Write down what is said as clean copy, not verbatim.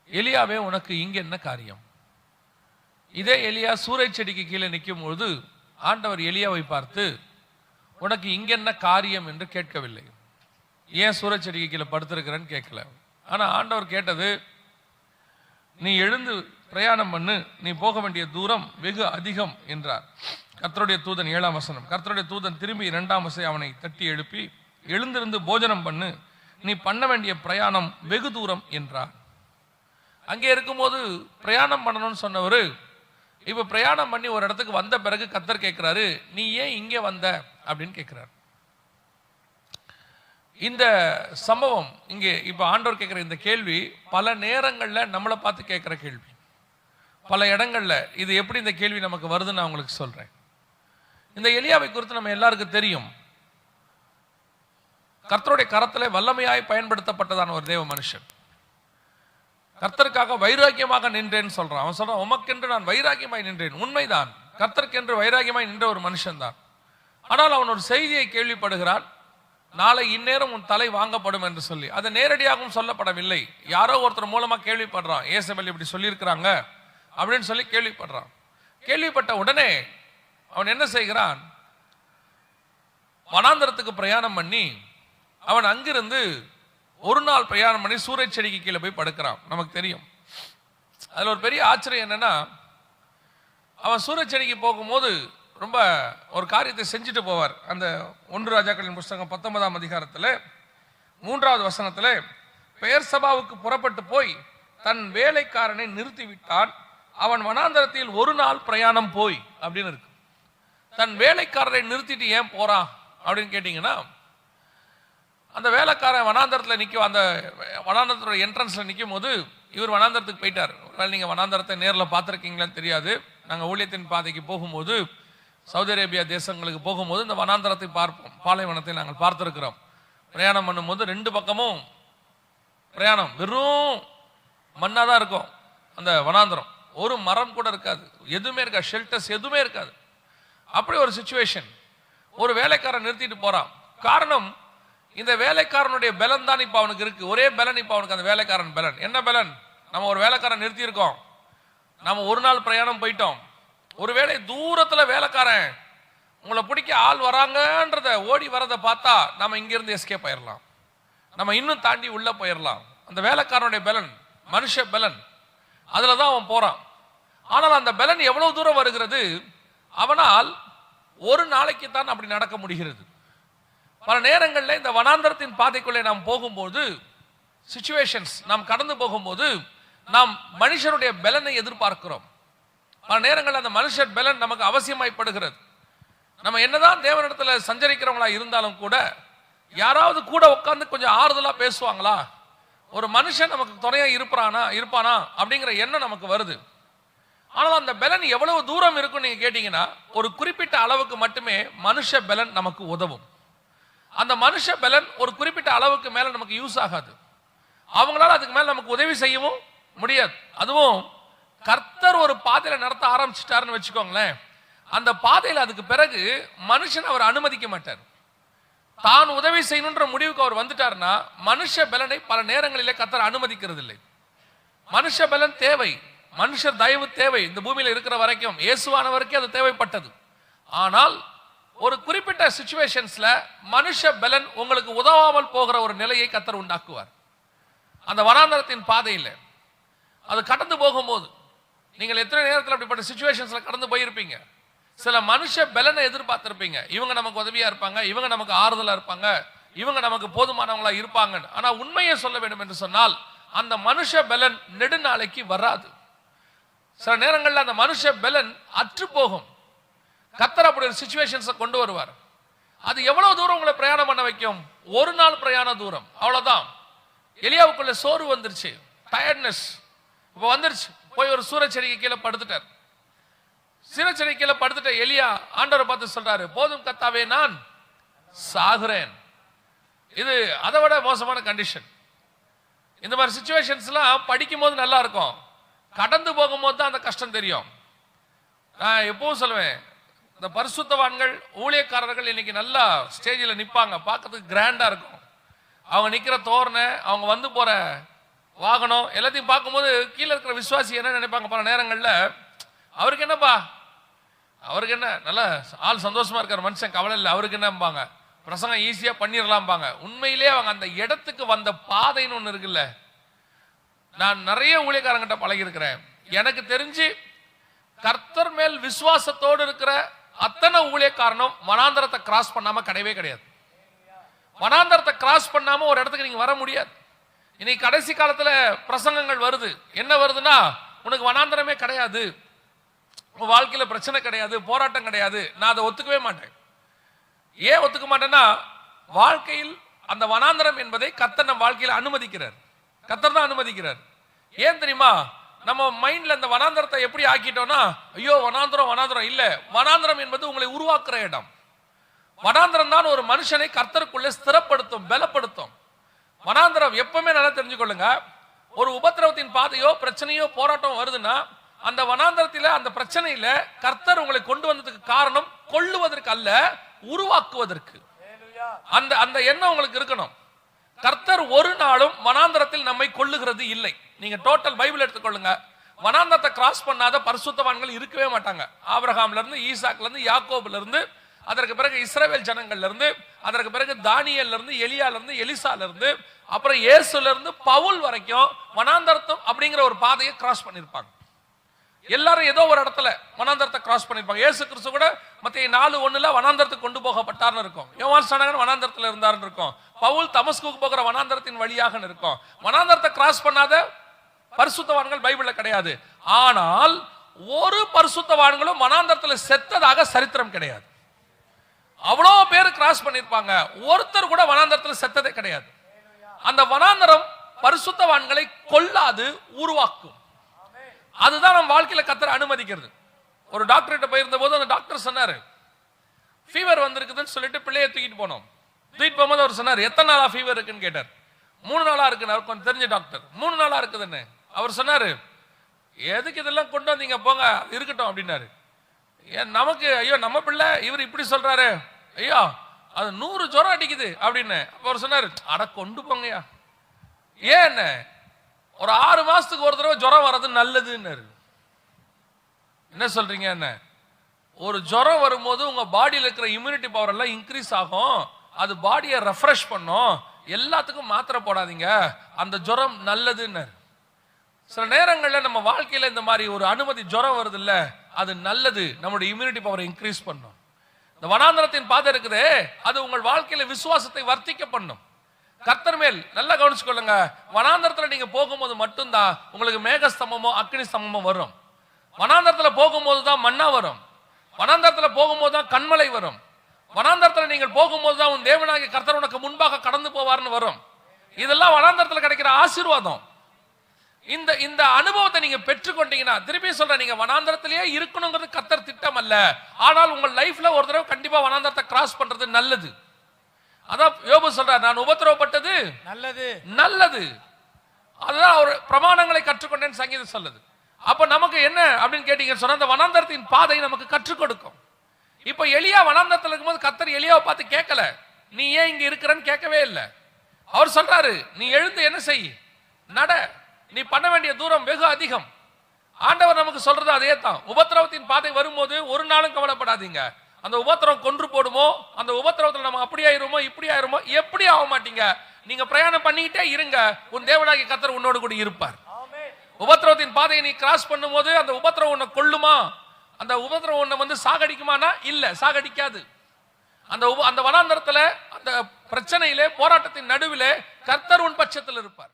எலியாவே உனக்கு இங்க என்ன காரியம்? இதே எலியா சூறை செடிக்கு கீழே நிற்கும் பொழுது ஆண்டவர் எலியாவை பார்த்து உனக்கு இங்க என்ன காரியம் என்று கேட்கவில்லை. ஏன் சூறை செடிக்கு கீழே படுத்திருக்கிறேன்னு கேட்கல. ஆனா ஆண்டவர் கேட்டது, நீ எழுந்து பிரயாணம் பண்ணு, நீ போக வேண்டிய தூரம் வெகு அதிகம் என்றார். கர்த்தருடைய தூதன் 7ஆம் வசனம். கர்த்தருடைய தூதன் திரும்பி 2ஆம் வசனம் அவனை தட்டி எழுப்பி, எழுந்திருந்து போஜனம் பண்ணு, நீ பண்ண வேண்டிய பிரயாணம் வெகு தூரம் என்றார். அங்கே இருக்கும்போது பிரயாணம் பண்ணணும்னு சொன்னவர் இப்ப பிரயாணம் பண்ணி ஒரு இடத்துக்கு வந்த பிறகு கர்த்தர் கேட்கிறாரு, நீ ஏன் இங்கே வந்த அப்படின்னு கேட்கிறார். இந்த சம்பவம் இங்கே இப்ப ஆண்டவர் கேட்கிற இந்த கேள்வி பல நேரங்கள்ல நம்மளை பார்த்து கேட்கிற கேள்வி. பல இடங்கள்ல இது எப்படி இந்த கேள்வி நமக்கு வருதுன்னு நான் உங்களுக்கு சொல்றேன். இந்த எலியாவை குறித்து நம்ம எல்லாருக்கும் தெரியும். கர்த்தருடைய கரத்திலே வல்லமையாய் பயன்படுத்தப்பட்டதான ஒரு தேவ மனுஷன். கர்த்தருக்காக வைராக்கியமாக நின்றேன்னு சொல்றான். அவன் சொல்றான், உமக்கென்று நான் வைராக்கியமாய் நின்றேன். உண்மைதான், கர்த்தருக்கென்று வைராக்கியமாய் நின்ற ஒரு மனுஷன் தான். ஆனால் அவன் ஒரு செய்தியை கேள்விப்படுகிறான், நாளை இந்நேரம் உன் தலை வாங்கப்படும் என்று சொல்லி. அது நேரடியாகவும் சொல்லப்படவில்லை, யாரோ ஒருத்தர் மூலமா கேள்விப்படுறான். ஏசபேல் இப்படி சொல்லியிருக்கிறாங்க அப்படின்னு சொல்லி கேள்விப்படுறான். கேள்விப்பட்ட உடனே அவன் என்ன செய்கிறான், வனாந்தரத்துக்கு பிரயாணம் பண்ணி அவன் அங்கிருந்து ஒரு நாள் பிரயாணம் பண்ணி சூறை செடிக்கு கீழே போய் படுக்கிறான். நமக்கு தெரியும். அதுல ஒரு பெரிய ஆச்சரியம் என்னன்னா, அவன் சூறை செடிக்கு போகும்போது ரொம்ப ஒரு காரியத்தை செஞ்சுட்டு போவார். அந்த 1 ராஜாக்களின் புஸ்தகம் 19ஆம் அதிகாரத்தில் 3வது வசனத்தில், பெயர் சபாவுக்கு புறப்பட்டு போய் தன் வேலைக்காரனை நிறுத்திவிட்டான், அவன் வனாந்தரத்தில் ஒரு நாள் பிரயாணம் போய் அப்படின்னு இருக்கு. தன் வேலைக்காரரை நிறுத்திட்டு ஏன் போறான் அப்படின்னு கேட்டீங்கன்னா, அந்த வேலைக்காரன் வனாந்தரத்தில் நிற்கும், அந்த வனாந்தரத்தோட என்ட்ரன்ஸ்ல நிற்கும் போது இவர் வனாந்தரத்துக்கு போயிட்டார். நீங்க வனாந்தரத்தை நேரில் பார்த்துருக்கீங்களான்னு தெரியாது. நாங்கள் ஊழியத்தின் பாதைக்கு போகும்போது சவுதி அரேபியா தேசங்களுக்கு போகும்போது இந்த வனாந்தரத்தை பார்ப்போம். பாலைவனத்தை நாங்கள் பார்த்திருக்கிறோம். பிரயாணம் பண்ணும்போது 2 பக்கமும் பிரயாணம் வெறும் மண்ணாதான் இருக்கும். அந்த வனாந்தரம் ஒரு மரம் கூட இருக்காது, எதுவுமே இருக்காது, ஷெல்டர்ஸ் எதுவுமே இருக்காது. அப்படி ஒரு சிச்சுவேஷன். ஒரு வேலைக்காரன் நிறுத்திட்டு போறான். காரணம், இந்த வேலைக்காரனுடைய பலன் தான் இப்ப அவனுக்கு இருக்கு. ஒரே பலன் இப்ப அவனுக்கு, அந்த வேலைக்காரன் பலன். என்ன பலன்? நம்ம ஒரு வேலைக்காரன் நிறுத்தி இருக்கோம், நம்ம ஒரு நாள் பிரயாணம் போயிட்டோம். ஒருவேளை தூரத்துல வேலைக்காரன் உங்களை பிடிக்க ஆள் வராங்கன்றத ஓடி வரதை பார்த்தா நம்ம இங்கிருந்து எஸ்கேப் ஆயிடலாம், நம்ம இன்னும் தாண்டி உள்ள போயிடலாம். அந்த வேலைக்காரனுடைய பலன் மனுஷ பலன், அதுலதான் அவன் போறான். ஆனால் அந்த பலன் எவ்வளவு தூரம் வருகிறது, அவனால் ஒரு நாளைக்கு தான் அப்படி நடக்க முடிகிறது. பல நேரங்களில் இந்த வனாந்தரத்தின் பாதைக்குள்ளே நாம் போகும்போது, சிச்சுவேஷன்ஸ் நாம் கடந்து போகும்போது நாம் மனுஷனுடைய பலனை எதிர்பார்க்கிறோம். பல நேரங்களில் அந்த மனுஷன் பலன் நமக்கு அவசியமாய்ப்படுகிறது. நம்ம என்னதான் தேவனிடத்தில் சஞ்சரிக்கிறவங்களா இருந்தாலும் கூட யாராவது கூட உட்கார்ந்து கொஞ்சம் ஆறுதலா பேசுவாங்களா, ஒரு மனுஷன் நமக்கு துணையா இருப்பானா அப்படிங்கிற எண்ணம் நமக்கு வருது. ஆனால் அந்த பலன் எவ்வளவு தூரம் இருக்கும் நீங்க கேட்டீங்கன்னா, ஒரு குறிப்பிட்ட அளவுக்கு மட்டுமே மனுஷ பலன் நமக்கு உதவும். அந்த மனுஷ பலன் ஒரு குறிப்பிட்ட அளவுக்கு மேல நமக்கு யூஸ் ஆகாது. அவங்களால அதுக்கு மேல நமக்கு உதவி செய்யவும் முடியாது. அதுவும் கர்த்தர் ஒரு பாதையில நடத்த ஆரம்பிச்சிட்டாருன்னு வச்சுக்கோங்களேன், அந்த பாதையில அதுக்கு பிறகு மனுஷன் அவர் அனுமதிக்க மாட்டார். தான் உதவி செய்யணுன்ற முடிவுக்கு அவர் வந்துட்டாருன்னா மனுஷ பலனை பல நேரங்களிலே கர்த்தர் அனுமதிக்கிறது இல்லை. மனுஷ பலன் தேவை, மனுஷர் தயவு தேவை. இந்த பூமியில இருக்கிற வரைக்கும் இயேசுவானவருக்கே அது தேவைப்பட்டது. ஆனால் ஒரு குறிப்பிட்ட சிச்சுவேஷன்ஸ்ல மனுஷ பலன் உங்களுக்கு உதவாமல் போகிற ஒரு நிலையை கர்த்தர் உண்டாக்குவார். அந்த வனாந்தரத்தின் பாதையில் அது கடந்து போகும்போது நீங்கள் எத்தனை நேரத்தில் அப்படிப்பட்ட சிச்சுவேஷன்ஸ்ல கடந்து போயிருப்பீங்க. சில மனுஷ பலனை எதிர்பார்த்திருப்பீங்க, இவங்க நமக்கு உதவியா இருப்பாங்க, இவங்க நமக்கு ஆறுதலா இருப்பாங்க, இவங்க நமக்கு போதுமானவங்களா இருப்பாங்க. ஆனா உண்மையை சொல்ல வேண்டும் என்று சொன்னால் அந்த மனுஷ பலன் நெடுநாளைக்கு வராது. சில நேரங்களில் அந்த மனுஷ பலன் அற்று போகும். கர்த்தர் அப்படி ஒரு சிச்சுவேஷன்ஸை கொண்டு வருவார். அது எவ்வளவு தூரம் உங்களை பிரயாணம் பண்ண வைக்கும்? ஒரு நாள் பிரயாண தூரம், அவ்வளவுதான். எலியாவுக்குள்ள சோறு வந்துருச்சு, டயர்ட்னஸ் இப்ப வந்துருச்சு. போய் ஒரு சூறைச்செடிக்கு கீழே படுத்துட்டார். சூறைச்செடிக்கு கீழே படுத்துட்ட எலியா ஆண்டவரை பார்த்து சொல்றாரு, போதும் கர்த்தாவே, நான் சாகுறேன். இது அதை விட மோசமான கண்டிஷன். இந்த மாதிரி சிச்சுவேஷன்ஸ்லாம் படிக்கும் போது நல்லா இருக்கும், கடந்து போகும்போது தான் அந்த கஷ்டம் தெரியும். நான் எப்பவும் சொல்லுவேன், இந்த பரிசுத்தவான்கள் ஊழியக்காரர்கள் இன்னைக்கு நல்லா ஸ்டேஜில் நிற்பாங்க, பார்க்கறதுக்கு கிராண்டா இருக்கும். அவங்க நிற்கிற தோரணை, அவங்க வந்து போற வாகனம் எல்லாத்தையும் பார்க்கும்போது கீழே இருக்கிற விசுவாசி என்ன நினைப்பாங்க பல நேரங்களில், அவருக்கு என்னப்பா, அவருக்கு என்ன, நல்ல ஆள் சந்தோஷமா இருக்கிற மனுஷன், கவலை இல்லை, அவருக்கு என்னம்பாங்க, பிரசங்கம் ஈஸியா பண்ணிடலாம்பாங்க. உண்மையிலே அவங்க அந்த இடத்துக்கு வந்த பாதைன்னு ஒன்று இருக்குல்ல. நான் நிறைய ஊழியக்காரங்கிட்ட பழகி இருக்கிறேன். எனக்கு தெரிஞ்சு கர்த்தர் மேல் விசுவாசத்தோடு இருக்கிற அத்தனை ஊழியக்காரனும் வனாந்தரத்தை கிராஸ் பண்ணாம கிடையவே கிடையாது. வனாந்தரத்தை கிராஸ் பண்ணாம ஒரு இடத்துக்கு நீங்க வர முடியாது. இன்னைக்கு கடைசி காலத்துல பிரசங்கங்கள் வருது. என்ன வருதுன்னா, உனக்கு வனாந்தரமே கிடையாது, உன் வாழ்க்கையில பிரச்சனை கிடையாது, போராட்டம் கிடையாது. நான் அதை ஒத்துக்கவே மாட்டேன். ஏன் ஒத்துக்க மாட்டேன்னா, வாழ்க்கையில் அந்த வனாந்தரம் என்பதை கர்த்தர் நம் வாழ்க்கையில அனுமதிக்கிறார். கர்த்தர் தான் அனுமதிக்கிறார். ஏன் தெரியுமா? நம்ம மைண்ட்ல அந்த வனாந்தரத்தை எப்படி ஆக்கிட்டோம்னா, ஐயோ வனாந்தரம் வனாந்தரம் இல்ல. வனாந்தரம் என்பது உங்களை உருவாக்குற இடம். வனாந்தரம் தான் ஒரு மனுஷனை கர்த்தருக்குள்ளே ஸ்திரப்படுத்தும், பலப்படுத்தும். வனாந்தரம் எப்பவுமே நல்லா தெரிஞ்சுக்கொள்ளுங்க. ஒரு உபத்திரவத்தின் பாதையோ பிரச்சனையோ போராட்டம் வருதுன்னா, அந்த வனாந்தரத்தில அந்த பிரச்சனையில கர்த்தர் உங்களை கொண்டு வந்ததுக்கு காரணம் கொல்லுவதற்கு அல்ல, உருவாக்குவதற்கு. அந்த அந்த எண்ணம் உங்களுக்கு இருக்கணும். கர்த்தர் ஒரு நாளும் வனாந்தரத்தில் நம்மை கொல்லுகிறது இல்லை. நீங்க டோட்டல் பைபிள் எடுத்துக்கொள்ளுங்க. வனாந்தரத்தை கிராஸ் பண்ணாத பரிசுத்தவான்கள் இருக்கவே மாட்டாங்க. ஆபிரகாம்ல இருந்து, ஈசாக்ல இருந்து, யாக்கோபுல இருந்து, அதற்கு பிறகு இஸ்ரவேல் ஜனங்கள்ல இருந்து, அதற்கு பிறகு தானியேல்ல இருந்து, எலியால இருந்து, எலிசால இருந்து, அப்புறம் இயேசுல இருந்து பவுல் வரைக்கும் வனாந்தரம் அப்படிங்கிற ஒரு பாதையை கிராஸ் பண்ணிருப்பாங்க. எல்லாரும் ஏதோ ஒரு இடத்துல வனாந்தரத்தை கிராஸ் பண்ணிருப்பாங்க. இயேசு கிறிஸ்து கூட மத்தேயு 4:1 வனாந்தரத்துக்கு கொண்டு போகப்பட்டார்னு இருக்கும். யோவான் ஸ்நானகன் வனாந்தரத்துல இருந்தார்னு இருக்கும். பவுல் தமஸ்குக்கு போகிற வனாந்தரத்தின் வழியாக இருக்கும். வனாந்தரத்தை கிராஸ் பண்ணாத பரிசுத்தவான்கள் பைபிள்ல கிடையாது. ஆனால் ஒரு பரிசுத்தவான்களும் வனாந்தரத்துல செத்ததாக சரித்திரம் கிடையாது. அவ்வளவு பேர் கிராஸ் பண்ணிருப்பாங்க, ஒருத்தர் கூட வனாந்தரத்துல செத்ததே கிடையாது. அந்த வனாந்தரம் பரிசுத்தவான்களை கொல்லாது, உருவாக்கும். அதுதான் நம்ம வாழ்க்கையில கர்த்தர் அனுமதிக்கிறது. ஒரு டாக்டர் கிட்ட போயிருந்த போது அந்த டாக்டர் சொன்னாரு, ஃபீவர் வந்திருக்குதுன்னு சொல்லிட்டு பிள்ளையை தூக்கிட்டு போனோம். தூக்கிட்டு போகும்போது அவர் சொன்னார், எத்தனை நாளா ஃபீவர் இருக்குன்னு கேட்டார். 3 நாளா இருக்குன்னு. அவர் கொஞ்சம் தெரிஞ்ச டாக்டர். 3 நாளா இருக்குதுன்னு அவர் சொன்னாரு. எதுக்கு இதெல்லாம் கொண்டு வந்தீங்க, போங்க இருக்கட்டும் அப்படின்னாரு. நமக்கு ஐயோ நம்ம பிள்ளை இவர் இப்படி சொல்றாரு, ஐயோ அது 100 ஜுரம் அடிக்குது அப்படின்னு. அவர் சொன்னாரு, அட கொண்டு போங்கயா. ஏன் ஒரு 6 மாசத்துக்கு ஒரு தடவை ஜுரம் வர்றது நல்லதுன்னு. என்ன சொல்றீங்க? என்ன ஒரு ஜுரம் வரும்போது உங்க பாடியில் இருக்கிற இம்யூனிட்டி பவர் எல்லாம் இன்க்ரீஸ் ஆகும், அது பாடியை ரெஃப்ரெஷ் பண்ணும். எல்லாத்துக்கும் மாத்திரை போடாதீங்க, அந்த ஜுரம் நல்லதுன்னு. சில நேரங்களில் நம்ம வாழ்க்கையில இந்த மாதிரி ஒரு அனுமதி ஜுரம் வருது இல்ல, அது நல்லது, நம்மளுடைய இம்யூனிட்டி பவரை இன்க்ரீஸ் பண்ணும். இந்த வனாந்தரத்தின் பாதை இருக்குது, அது உங்கள் வாழ்க்கையில விசுவாசத்தை வர்த்திக்க பண்ணும். கர்த்தர் மேல் நல்லா கவனிச்சுக்கொள்ளுங்க. வனாந்தரத்துல நீங்க போகும்போது மட்டும்தான் உங்களுக்கு மேகஸ்தம்பமோ அக்னி ஸ்தம்பமோ வரும். வனாந்தரத்துல போகும்போது தான் மன்னா வரும். வனாந்தரத்துல போகும்போது தான் கண்மலை வரும். வனாந்தரத்துல நீங்கள் போகும்போது தான் உன் தேவனாகிய கர்த்தர் உனக்கு முன்பாக கடந்து போவார்னு வரும். இதெல்லாம் வனாந்தரத்துல கிடைக்கிற ஆசீர்வாதம். இந்த அனுபவத்தை நீங்க பெற்றுக்கொண்டீங்கன்னா, திருப்பி சொல்றேன், நீங்க வனாந்தரத்திலேயே இருக்கணுங்கிறது கர்த்தர் திட்டம் அல்ல. ஆனால் உங்கள் லைஃப்ல ஒரு தடவை கண்டிப்பா வனாந்தரத்தை கிராஸ் பண்றது நல்லது. அதான் யோபு சொல்றார், நான் உபத்திரவப்பட்டது நல்லது நல்லது. அதுதான் அவர் பிரமாணங்களை கற்றுக்கொண்டேன்னு சங்கீதம் சொல்லுது. அப்ப நமக்கு என்ன அப்படின்னு கேட்டீங்கன்னு சொன்னா, அந்த வனாந்தரத்தின் பாதை நமக்கு கற்றுக் கொடுக்கும். இப்ப எலியா வனாந்தரத்தில் இருக்கும்போது கர்த்தர் எலியாவை பார்த்து கேட்கல, நீ ஏன் இங்க இருக்கிறன்னு கேட்கவே இல்லை. அவர் சொல்றாரு, நீ எழுந்து என்ன செய், நட, நீ பண்ண வேண்டிய தூரம் வெகு அதிகம். ஆண்டவர் நமக்கு சொல்றது அதே தான். உபத்திரவத்தின் பாதை வரும்போது ஒரு நாளும் கவலைப்படாதீங்க. அந்த உபத்திரவம் கொன்று போடுமோ, அந்த உபத்திரவத்தில் நம்ம அப்படி ஆயிருமோ இப்படி ஆயிருமோ, எப்படி ஆக மாட்டீங்க. நீங்க பிரயாணம் பண்ணிக்கிட்டே இருங்க, உன் தேவனாகிய கர்த்தர் உன்னோடு கூட இருப்பார். உபத்திரவத்தின் பாதையை நீ கிராஸ் பண்ணும் போது அந்த உபத்திரவம் உன்னை கொல்லுமா, அந்த உபத்திரவம் உன்னை வந்து சாகடிக்குமானா இல்ல, சாகடிக்காது. அந்த வனாந்தரத்துல அந்த பிரச்சனையிலே போராட்டத்தின் நடுவிலே கர்த்தர் உன் பட்சத்தில் இருப்பார்.